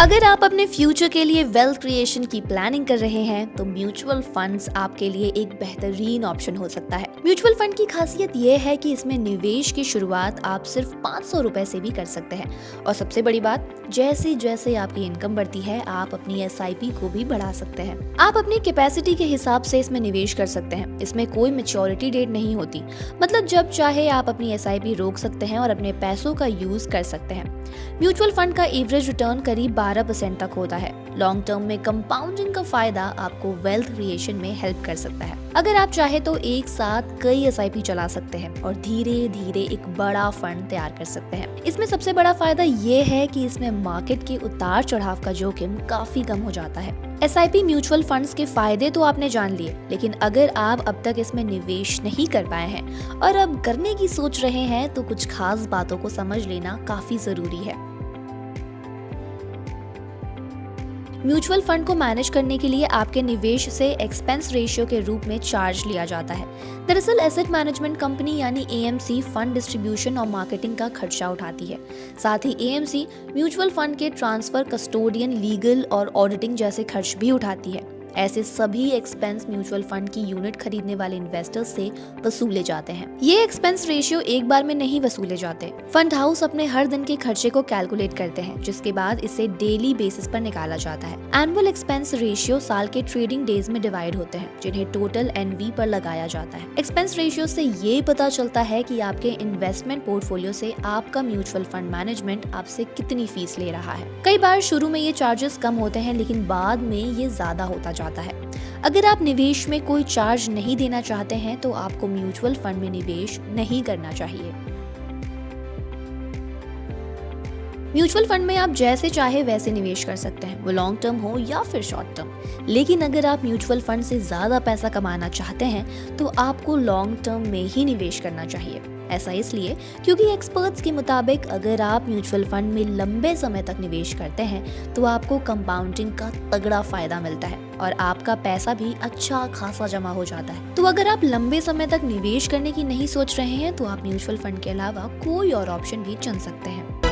अगर आप अपने फ्यूचर के लिए वेल्थ क्रिएशन की प्लानिंग कर रहे हैं तो म्यूचुअल फंड्स आपके लिए एक बेहतरीन ऑप्शन हो सकता है। म्यूचुअल फंड की खासियत ये है कि इसमें निवेश की शुरुआत आप सिर्फ 500 रुपए से भी कर सकते हैं और सबसे बड़ी बात, जैसे जैसे आपकी इनकम बढ़ती है आप अपनी SIP को भी बढ़ा सकते हैं। आप अपनी कैपेसिटी के हिसाब से इसमें निवेश कर सकते हैं। इसमें कोई मैच्योरिटी डेट नहीं होती, मतलब जब चाहे आप अपनी SIP रोक सकते हैं और अपने पैसों का यूज कर सकते हैं। म्यूचुअल फंड का एवरेज रिटर्न करीब 12% तक होता है। लॉन्ग टर्म में कंपाउंडिंग का फायदा आपको वेल्थ क्रिएशन में हेल्प कर सकता है। अगर आप चाहे तो एक साथ कई SIP चला सकते हैं और धीरे धीरे एक बड़ा फंड तैयार कर सकते हैं। इसमें सबसे बड़ा फायदा ये है कि इसमें मार्केट के उतार चढ़ाव का जोखिम काफी कम हो जाता है। SIP म्यूचुअल फंड्स के फायदे तो आपने जान लिए, लेकिन अगर आप अब तक इसमें निवेश नहीं कर पाए हैं और अब करने की सोच रहे हैं तो कुछ खास बातों को समझ लेना काफी जरूरी है। म्यूचुअल फंड को मैनेज करने के लिए आपके निवेश से एक्सपेंस रेशियो के रूप में चार्ज लिया जाता है। दरअसल एसेट मैनेजमेंट कंपनी यानी AMC फंड डिस्ट्रीब्यूशन और मार्केटिंग का खर्चा उठाती है। साथ ही AMC म्यूचुअल फंड के ट्रांसफर, कस्टोडियन, लीगल और ऑडिटिंग जैसे खर्च भी उठाती है। ऐसे सभी एक्सपेंस म्यूचुअल फंड की यूनिट खरीदने वाले इन्वेस्टर्स से वसूले जाते हैं। ये एक्सपेंस रेशियो एक बार में नहीं वसूले जाते। फंड हाउस अपने हर दिन के खर्चे को कैलकुलेट करते हैं, जिसके बाद इसे डेली बेसिस पर निकाला जाता है। एनुअल एक्सपेंस रेशियो साल के ट्रेडिंग डेज में डिवाइड होते हैं, जिन्हें टोटल NV पर लगाया जाता है। एक्सपेंस रेशियो से ये पता चलता है कि आपके इन्वेस्टमेंट पोर्टफोलियो से आपका म्यूचुअल फंड मैनेजमेंट आपसे कितनी फीस ले रहा है। कई बार शुरू में ये चार्जेस कम होते हैं, लेकिन बाद में ये ज्यादा होता जाता है। अगर आप निवेश में कोई चार्ज नहीं देना चाहते हैं तो आपको म्यूचुअल फंड में निवेश नहीं करना चाहिए। म्यूचुअल फंड में आप जैसे चाहे वैसे निवेश कर सकते हैं, वो लॉन्ग टर्म हो या फिर शॉर्ट टर्म। लेकिन अगर आप म्यूचुअल फंड से ज्यादा पैसा कमाना चाहते हैं तो आपको लॉन्ग टर्म में ही निवेश करना चाहिए। ऐसा इसलिए क्योंकि एक्सपर्ट्स के मुताबिक अगर आप म्यूचुअल फंड में लंबे समय तक निवेश करते हैं तो आपको कंपाउंडिंग का तगड़ा फायदा मिलता है और आपका पैसा भी अच्छा खासा जमा हो जाता है। तो अगर आप लंबे समय तक निवेश करने की नहीं सोच रहे हैं तो आप म्यूचुअल फंड के अलावा कोई और ऑप्शन भी चुन सकते हैं।